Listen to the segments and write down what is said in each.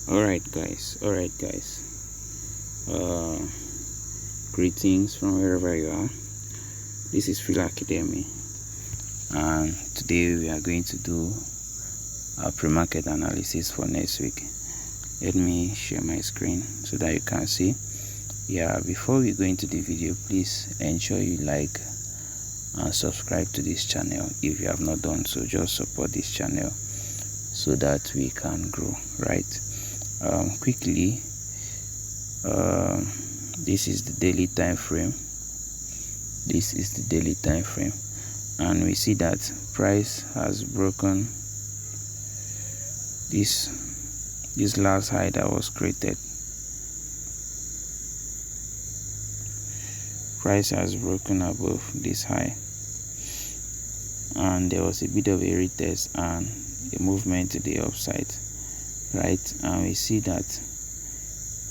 All right guys, uh greetings from wherever you are. This is Phil Academy, and today we are going to do a pre-market analysis for next week. Let me share my screen so that you can see. Before we go into the video, please ensure you like and subscribe to this channel if you have not done so. Just support this channel so that we can grow, right? Quickly, this is the daily time frame. And we see that price has broken this last high that was created. Price has broken above this high, and there was a bit of a retest and a movement to the upside, right? And we see that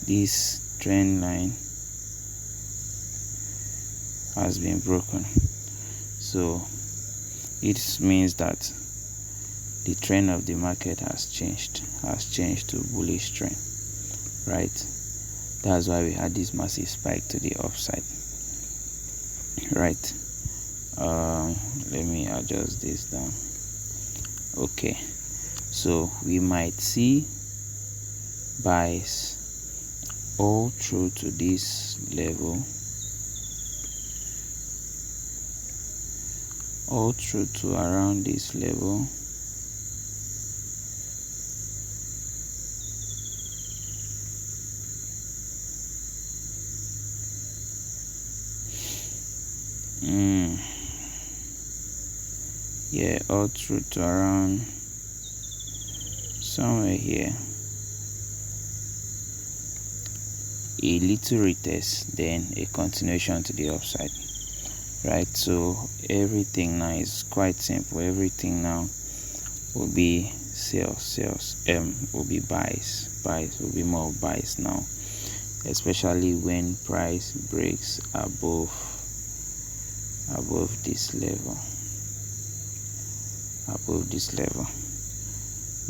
this trend line has been broken, so it means that the trend of the market has changed to bullish trend, right? That's why we had this massive spike to the upside, right? Let me adjust this down. Okay, so we might see buys all through to this level, all through to around this level, all through to around somewhere here, a little retest, then a continuation to the upside, right? So everything now is quite simple. Everything now will be sales, will be buys will be more buys now, especially when price breaks above this level,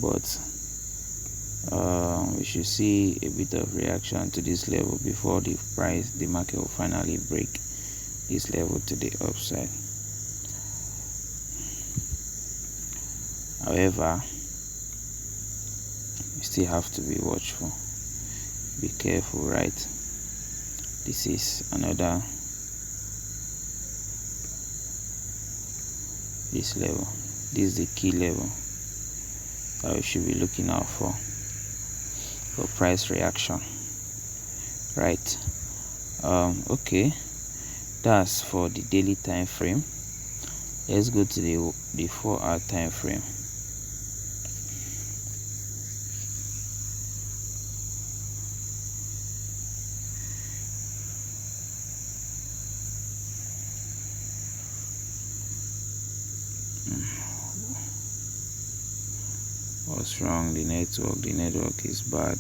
but we should see a bit of reaction to this level before the market will finally break this level to the upside. However, we still have to be watchful, be careful, right? This is another, this level, this is the key level that we should be looking out for price reaction, right? Okay, that's for the daily time frame. Let's go to the 4-hour time frame. What's wrong? The network is bad.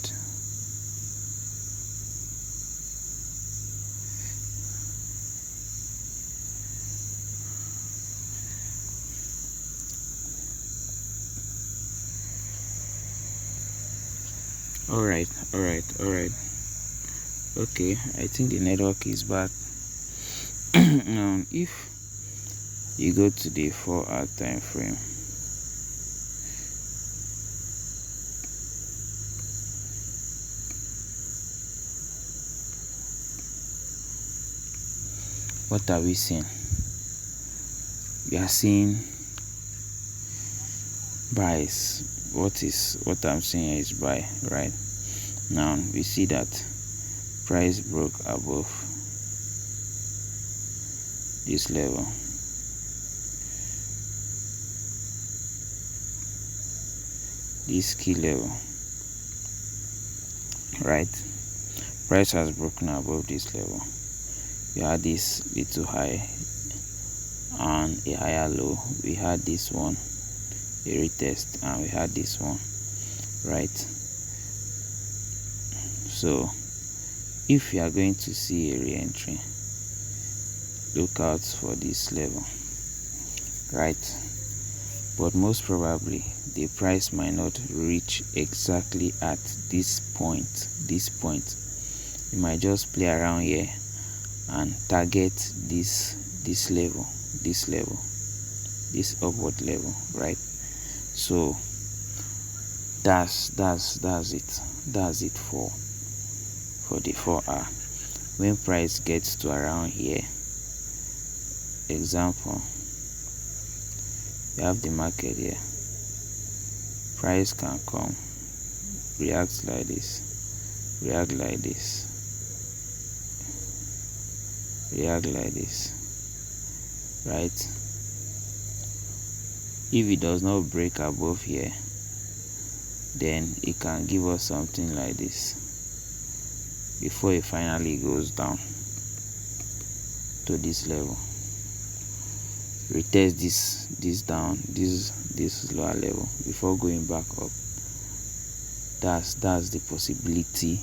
All right. Okay, I think the network is back. If you go to the 4-hour time frame, what are we seeing? We are seeing buys. What I'm seeing is buy, right? Now we see that price broke above this level, this key level, right? Price has broken above this level. We had this little high and a higher low. We had this one, a retest, and we had this one, right? So if you are going to see a re-entry, look out for this level, right? but most probably the price might not reach exactly at this point. You might just play around here and target this level, this upward level, right? So that's it for the 4 hour. When price gets to around here, example, you have the market here, price can come, react like this, react like this, react like this, right? If it does not break above here, then it can give us something like this before it finally goes down to this level, retest this down, this lower level before going back up. That's the possibility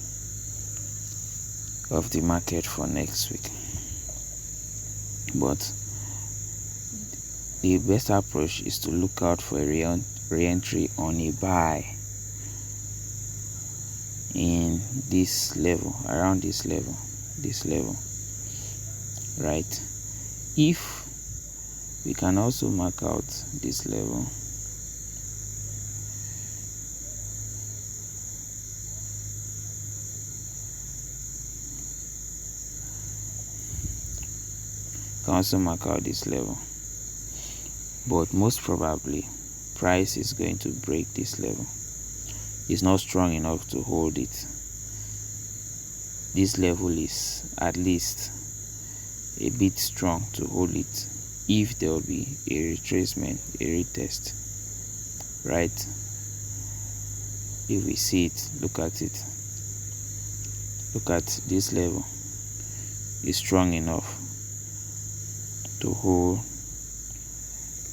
of the market for next week. But the best approach is to look out for a re-entry on a buy in this level, around this level, right? If we can also mark out this level, but most probably price is going to break this level. It's not strong enough to hold it. This level is at least a bit strong to hold it if there will be a retracement, a retest, right? If we see it, look at this level. It's strong enough to hold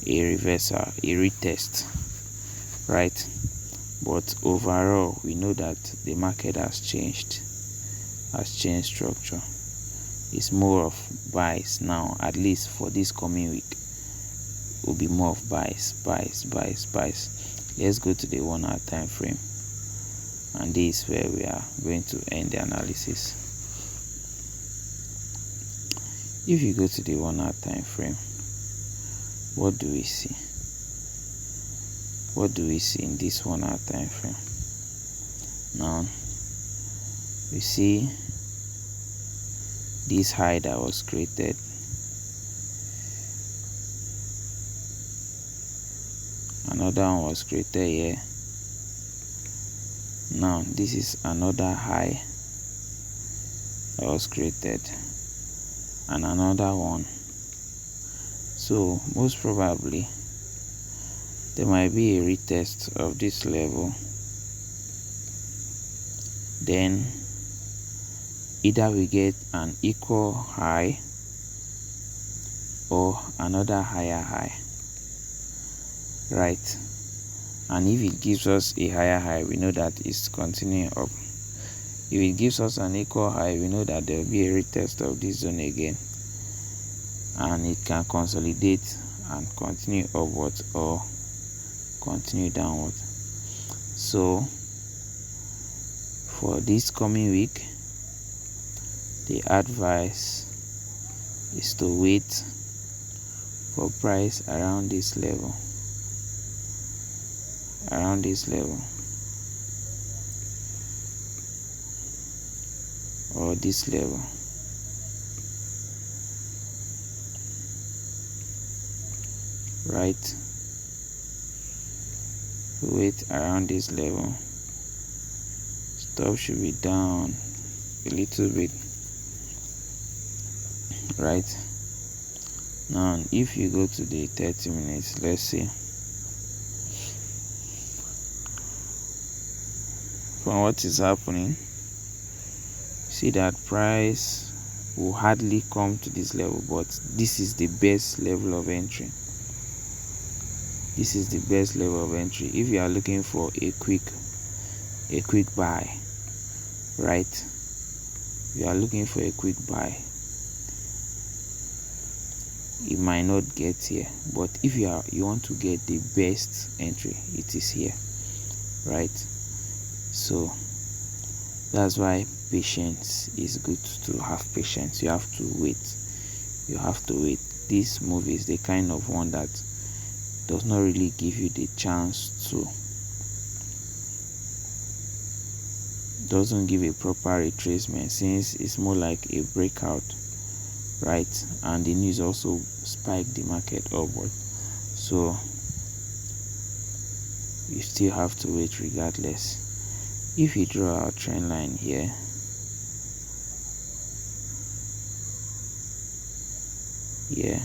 a reversal, a retest, right? But overall, we know that the market has changed structure. It's more of buys now, at least for this coming week. It will be more of buys. Let's go to the 1 hour time frame, and this is where we are going to end the analysis. If you go to the 1 hour time frame, what do we see? What do we see in this 1 hour time frame? Now we see this high that was created, another one was created here. Now this is another high that was created, and another one. So most probably there might be a retest of this level, then either we get an equal high or another higher high, right? And if it gives us a higher high, we know that it's continuing up. If it gives us an equal high, we know that there will be a retest of this zone again, and it can consolidate and continue upwards or continue downward. So for this coming week, the advice is to wait for price around this level, or this level, right? Wait around this level. Stop should be down a little bit, right? Now if you go to the 30 minutes, let's see, from what is happening, see that price will hardly come to this level, but this is the best level of entry. If you are looking for a quick buy, right? You are looking for a quick buy. it might not get here, but if you want to get the best entry, it is here, right? So that's why patience is good. To have patience, you have to wait. This movie is the kind of one that does not really give you the chance to, doesn't give a proper retracement, since it's more like a breakout, right? And the news also spiked the market upward, so you still have to wait regardless. If you draw a trend line here, yeah,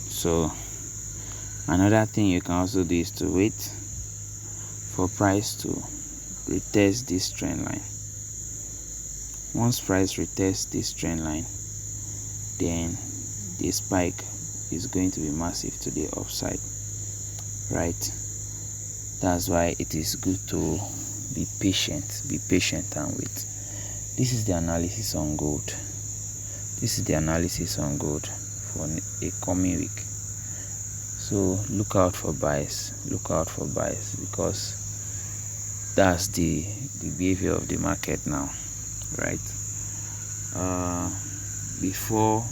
so another thing you can also do is to wait for price to retest this trend line. Once price retests this trend line, then the spike is going to be massive to the upside, right? That's why it is good to be patient and wait. This is the analysis on gold. For a coming week. So look out for buys, because that's the behavior of the market now, right? Before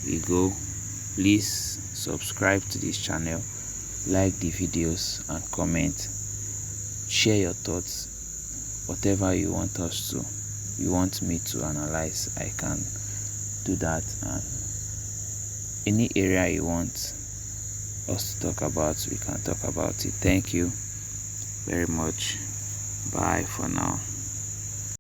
we go, please subscribe to this channel, like the videos, and comment. Share your thoughts. Whatever you want me to analyze, I can do that. And any area you want us to talk about, we can talk about it. Thank you very much. Bye for now.